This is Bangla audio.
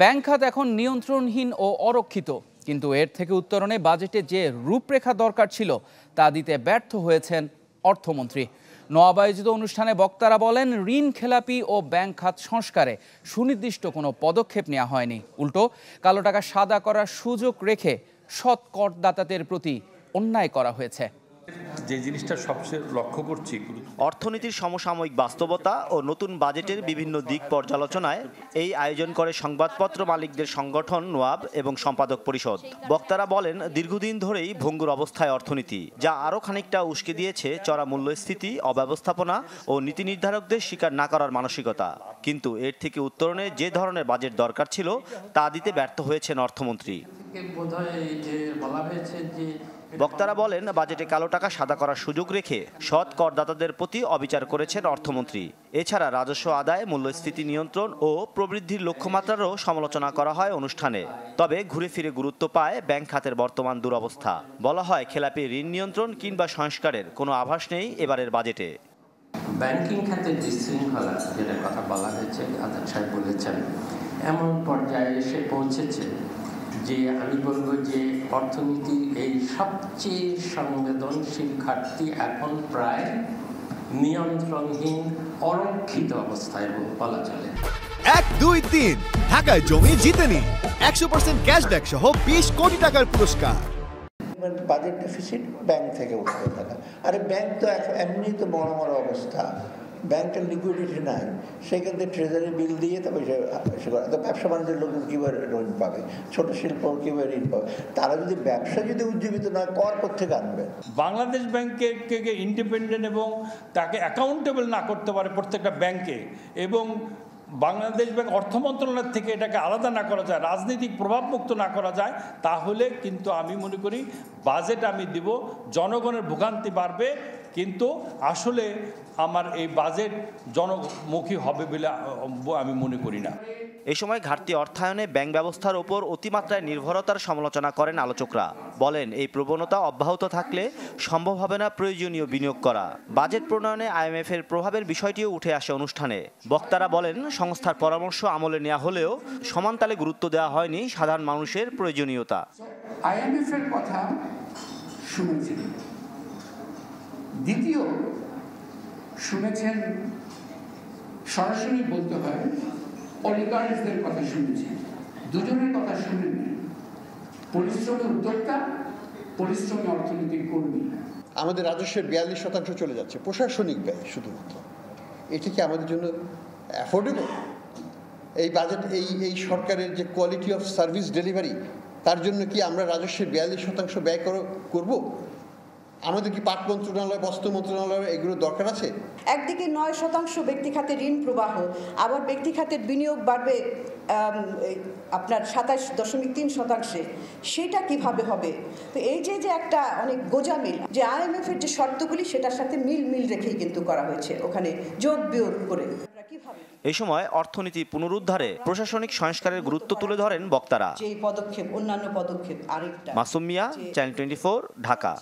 ব্যাংক খাত এখন নিয়ন্ত্রণহীন ও অরক্ষিত, কিন্তু এর থেকে উত্তরণে বাজেটে যে রূপরেখা দরকার ছিল তা দিতে ব্যর্থ হয়েছেন অর্থমন্ত্রী। নবায়োজিত অনুষ্ঠানে বক্তারা বলেন, ঋণ খেলাপি ও ব্যাংক খাত সংস্কারে সুনির্দিষ্ট কোনো পদক্ষেপ নেওয়া হয়নি। উল্টো কালো টাকা সাদা করার সুযোগ রেখে সৎ করদাতাদের প্রতি অন্যায় করা হয়েছে। যে জিনিসটা সবচেয়ে লক্ষ্য করছি, অর্থনীতির সমসাময়িক বাস্তবতা ও নতুন বাজেটের বিভিন্ন দিক পর্যালোচনায় এই আয়োজন করে সংবাদপত্র মালিকদের সংগঠন নোয়াব এবং সম্পাদক পরিষদ। বক্তারা বলেন, দীর্ঘদিন ধরেই ভঙ্গুর অবস্থায় অর্থনীতি, যা আরও খানিকটা উস্কে দিয়েছে চড়া মূল্যস্ফীতি, অব্যবস্থাপনা ও নীতি নির্ধারকদের স্বীকার না করার মানসিকতা। কিন্তু এর থেকে উত্তরণে যে ধরনের বাজেট দরকার ছিল তা দিতে ব্যর্থ হয়েছেন অর্থমন্ত্রী। বক্তারা বলেন, বাজেটে কালো টাকা সাদা করার সুযোগ রেখে সৎ করদাতাদের প্রতি অবিচার করেছেন অর্থমন্ত্রী। এছাড়া রাজস্ব আদায়, মূল্যস্ফীতি নিয়ন্ত্রণ ও প্রবৃদ্ধির লক্ষ্যমাত্রারও সমালোচনা করা হয় অনুষ্ঠানে। তবে ঘুরে ফিরে গুরুত্ব পায় ব্যাংক খাতের বর্তমান দুরবস্থা। বলা হয়, খেলাপি ঋণ নিয়ন্ত্রণ কিংবা সংস্কারের কোনো আভাস নেই এবারের বাজেটে। ব্যাংকিং খাতের যে শৃঙ্খলা, যেটা কথা বলা হয়েছে, আজাদ সাহেব বলেছেন, এমন পর্যায়ে এসে পৌঁছেছে যে আমি বলবো যে অর্থনীতির এই সবচেয়ে সংবেদনশীল খাতটি এখন প্রায় নিয়ন্ত্রণহীন, অরক্ষিত অবস্থায় বলা চলে। 1, 2, 3 ঢাকায় জমি জিতে নিন 100% ক্যাশব্যাক সহ 20 কোটি টাকার পুরস্কার। বাজেট ডেফিসিট ব্যাংক থেকে উঠবে টাকা। আরে ব্যাংক তো এমনি তো বড় বড় অবস্থা, ব্যাংকের লিকুইডিটি নাই, সেক্ষেত্রে ট্রেজারি বিল দিয়ে তবে তো ব্যবসা বাণিজ্যের লোক কীভাবে ঋণ পাবে, ছোট শিল্প কীভাবে ঋণ পাবে? তারা যদি ব্যবসা যদি উজ্জীবিত না কর কোত্থেকে আনবে? বাংলাদেশ ব্যাংকে ইন্ডিপেন্ডেন্ট এবং তাকে অ্যাকাউন্টেবল না করতে পারে প্রত্যেকটা ব্যাংকে, এবং বাংলাদেশ ব্যাংক অর্থ মন্ত্রণালয় থেকে এটাকে আলাদা না করা যায়, রাজনৈতিক প্রভাবমুক্ত না করা যায়, তাহলে কিন্তু আমি মনে করি বাজেট আমি দিব, জনগণের ভোগান্তি বাড়বে, কিন্তু আসলে আমার এই বাজেট জনমুখী হবে বলে আমি মনে করি না। এই সময় ঘাটতি অর্থায়নে ব্যাংক ব্যবস্থার ওপর অতিমাত্রায় নির্ভরতার সমালোচনা করেন আলোচকরা। বলেন, এই প্রবণতা অব্যাহত থাকলে সম্ভব হবে না প্রয়োজনীয় বিনিয়োগ করা। বাজেট প্রণয়নে IMF এর প্রভাবের বিষয়টিও উঠে আসে অনুষ্ঠানে। বক্তারা বলেন, সংস্থার পরামর্শ আমলে নেওয়া হলেও সমানতালে গুরুত্ব দেওয়া হয়নি সাধারণ মানুষের প্রয়োজনীয়তা। IMF এর কথা শুনেছেন, দ্বিতীয় শুনেছেন, সরাসরি বলতে হয় অলিগার্কসদের কথা শুনেছেন, দুজনের কথা শুনেননি। পরিশ্রমী উদ্যোক্তা, পরিশ্রমী অর্থনৈতিক কর্মী। আমাদের রাজস্বের 42% চলে যাচ্ছে প্রশাসনিক ব্যয় শুধুমাত্র। এটি কি আমাদের জন্য অ্যাফোর্ডেবল? এই বাজেট, এই সরকারের যে কোয়ালিটি অফ সার্ভিস ডেলিভারি, তার জন্য কি আমরা রাজস্বের 42% ব্যয় করব? আমাদের কি পাট মন্ত্রণালয়, বস্ত্র মন্ত্রণালয় এগুলো দরকার আছে? একদিকে 9% ব্যক্তি খাতে ঋণ প্রবাহ, আবার ব্যক্তি খাতের বিনিয়োগ বাড়বে আপনার 27.3%। সেটা কিভাবে হবে? তো এই যে একটা অনেক গোজামিল, যে IMF এর যে শর্তগুলি সেটার সাথে মিল রেখেই কিন্তু করা হয়েছে, ওখানে যোগ বিয়োগ করে। এই সময় অর্থনীতি পুনরুদ্ধারে প্রশাসনিক সংস্কারের গুরুত্ব তুলে ধরেন বক্তারা। যে পদক্ষেপ, অন্যান্য পদক্ষেপ আরেকটা। মাসুম মিয়া, চ্যানেল 24, ঢাকা।